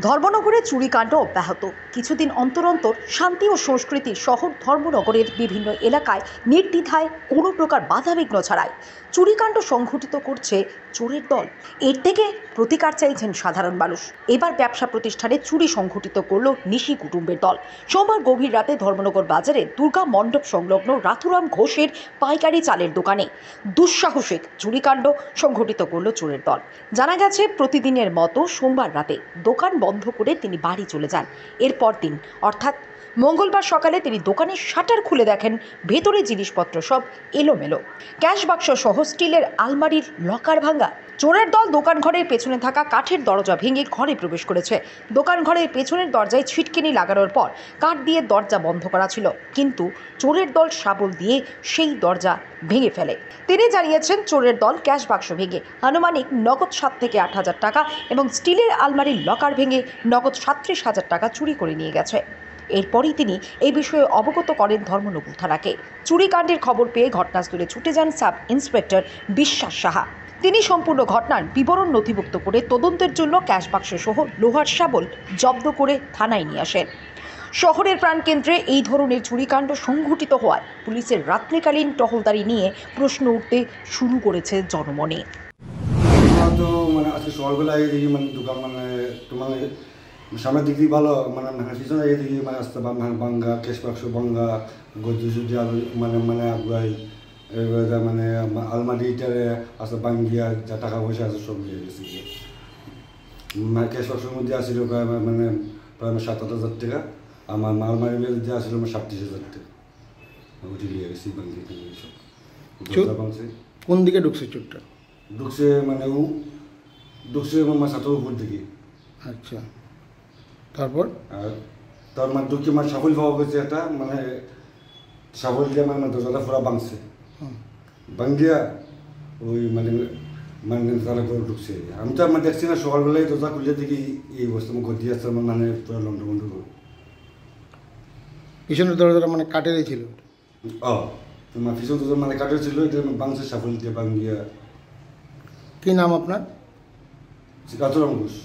ধর্মনগরে চুরিকাণ্ড অব্যাহত। কিছুদিন অন্তর অন্তর শান্তি ও সংস্কৃতির শহর ধর্মনগরের বিভিন্ন এলাকায় নির্দ্বিধায় কোনো প্রকার বাধাবিঘ্ন ছাড়াই চুরিকাণ্ড সংঘটিত করছে চোরের দল। এর থেকে প্রতিকার চাইছেন সাধারণ মানুষ। এবার ব্যবসা প্রতিষ্ঠানে চুরি সংঘটিত করল নিশি কুটুম্বের দল। সোমবার গভীর রাতে ধর্মনগর বাজারে দুর্গা মণ্ডপ সংলগ্ন রাতুরাম ঘোষের পাইকারি চালের দোকানে দুঃসাহসিক চুরিকাণ্ড সংঘটিত করল চোরের দল। জানা গেছে, প্রতিদিনের মতো সোমবার রাতে দোকান বন্ধ করে তিনি বাড়ি চলে যান। এরপর দিন অর্থাৎ মঙ্গলবার সকালে তিনি দোকানের শাটার খুলে দেখেন ভেতরে জিনিসপত্র সব এলোমেলো, ক্যাশ বাক্স সহ স্টিলের আলমারির লকার ভাঙা। চোরের দল দোকান ঘরের পেছনে থাকা কাঠের দরজা ভেঙে ঘরে প্রবেশ করেছে। দোকান ঘরের পেছনের দরজায় ছিটকিনি লাগানোর পর কাঠ দিয়ে দরজা বন্ধ করা ছিল, কিন্তু চোরের দল শাবল দিয়ে সেই দরজা ভেঙে ফেলে। তিনি জানিয়েছেন, চোরের দল ক্যাশ বাক্স ভেঙে আনুমানিক নগদ 7 থেকে 8,000 টাকা এবং স্টিলের আলমারির লকার ভেঙে নগদ 37,000 টাকা চুরি করে নিয়ে গেছে। এরপরই তিনি এই বিষয়ে অবগত করেন ধর্মনগর থানাকে। চুরিকাণ্ডের খবর পেয়ে ঘটনাস্থলে ছুটে যান সাব ইন্সপেক্টর বিশ্বাস সাহা। তিনি সম্পূর্ণ ঘটনার বিবরণ নথিভুক্ত করে তদন্তের জন্য ক্যাশ বাক্স সহ লোহার শাবল জব্দ করে থানায় নিয়ে আসেন। শহরের প্রাণকেন্দ্রে এই ধরনের চুরিকাণ্ড সংঘটিত হওয়ায় পুলিশের রাত্রিকালীন টহলদারি নিয়ে প্রশ্ন উঠতে শুরু করেছে জনমনে। আজকে সকালবেলায় দেখি দোকান তোমার সামনের দিক দিয়ে ভালো পিছনে এই দিকে আসতে ভাঙ্গা ক্যাশ বাক্স ভাঙ্গা গদি আগুয়াই আলমারিটারে আসতে ভাঙ্গিয়া যা টাকা পয়সা আছে সব নিয়ে গেছে। ক্যাশ বাক্সের মধ্যে আসছিল প্রায় প্রায় 7,000 টাকা। আমার আলমারি মধ্যে আসছিল 37,000 টাকা। ওটি নিয়ে গেছি ভাঙ্গি সব। কোন দিকে ঢুকছে চোরটা? ঢুকছে ছাত্র উপর দিকে। আচ্ছা, তারপর তার ঢুকে সাফল পাওয়া গেছে একটা সাফল দিয়ে দরজাটা পুরা ভাঙছে। ভাঙ্গিয়া ওই তারা করে ঢুকছে। আমি তো দেখছি না, সকালবেলায় দরজা খুলে দেখি এই অবস্থা গদি আসছে পুরো লন্ডভন্ড। পিছনের দরজাটা কাঠেরই ছিল? পিছন দরজা কাঠের ছিল, এটা ভাঙছে সাফল দিয়ে ভাঙ্গিয়া। কি নাম আপনার? রাতুরাম ঘোষ।